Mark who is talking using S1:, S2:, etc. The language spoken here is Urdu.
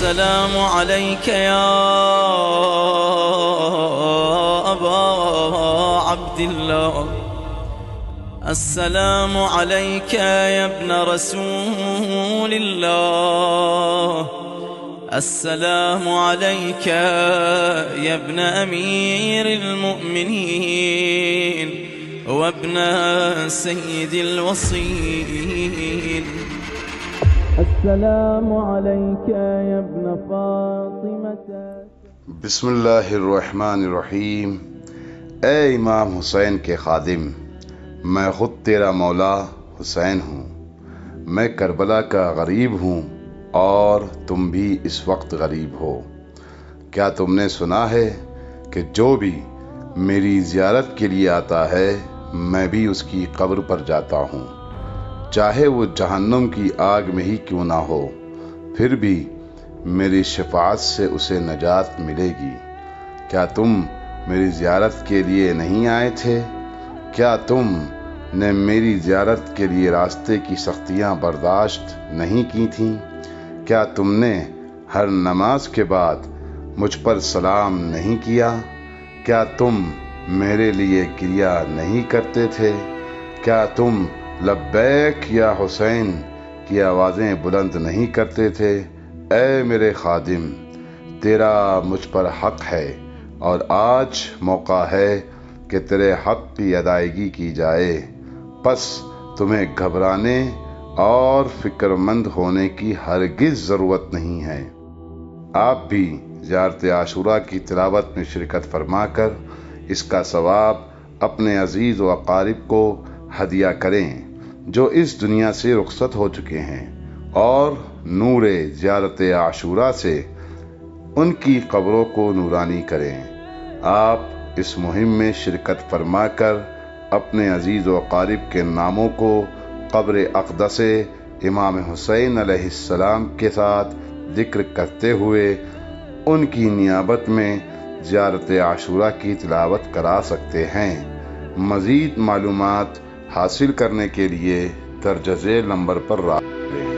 S1: السلام عليك يا أبا عبد الله، السلام عليك يا ابن رسول الله، السلام عليك يا ابن أمير المؤمنين وابن سيد الوصيين، السلام عليك يا ابن فاطمة.
S2: بسم اللہ الرحمن الرحیم۔ اے امام حسین کے خادم، میں خود تیرا مولا حسین ہوں۔ میں کربلا کا غریب ہوں اور تم بھی اس وقت غریب ہو۔ کیا تم نے سنا ہے کہ جو بھی میری زیارت کے لیے آتا ہے میں بھی اس کی قبر پر جاتا ہوں، چاہے وہ جہنم کی آگ میں ہی کیوں نہ ہو، پھر بھی میری شفاعت سے اسے نجات ملے گی۔ کیا تم میری زیارت کے لیے نہیں آئے تھے؟ کیا تم نے میری زیارت کے لیے راستے کی سختیاں برداشت نہیں کی تھیں؟ کیا تم نے ہر نماز کے بعد مجھ پر سلام نہیں کیا؟ کیا تم میرے لیے کریا نہیں کرتے تھے؟ کیا تم لبیک یا حسین کی آوازیں بلند نہیں کرتے تھے؟ اے میرے خادم، تیرا مجھ پر حق ہے اور آج موقع ہے کہ تیرے حق کی ادائیگی کی جائے، پس تمہیں گھبرانے اور فکر مند ہونے کی ہرگز ضرورت نہیں ہے۔ آپ بھی زیارت عاشوراء کی تلاوت میں شرکت فرما کر اس کا ثواب اپنے عزیز و اقارب کو ہدیہ کریں جو اس دنیا سے رخصت ہو چکے ہیں، اور نور زیارت عاشوراء سے ان کی قبروں کو نورانی کریں۔ آپ اس مہم میں شرکت فرما کر اپنے عزیز و اقارب کے ناموں کو قبر اقدس امام حسین علیہ السلام کے ساتھ ذکر کرتے ہوئے ان کی نیابت میں زیارت عاشوراء کی تلاوت کرا سکتے ہیں۔ مزید معلومات حاصل کرنے کے لیے درج ذیل نمبر پر رابطہ کریں۔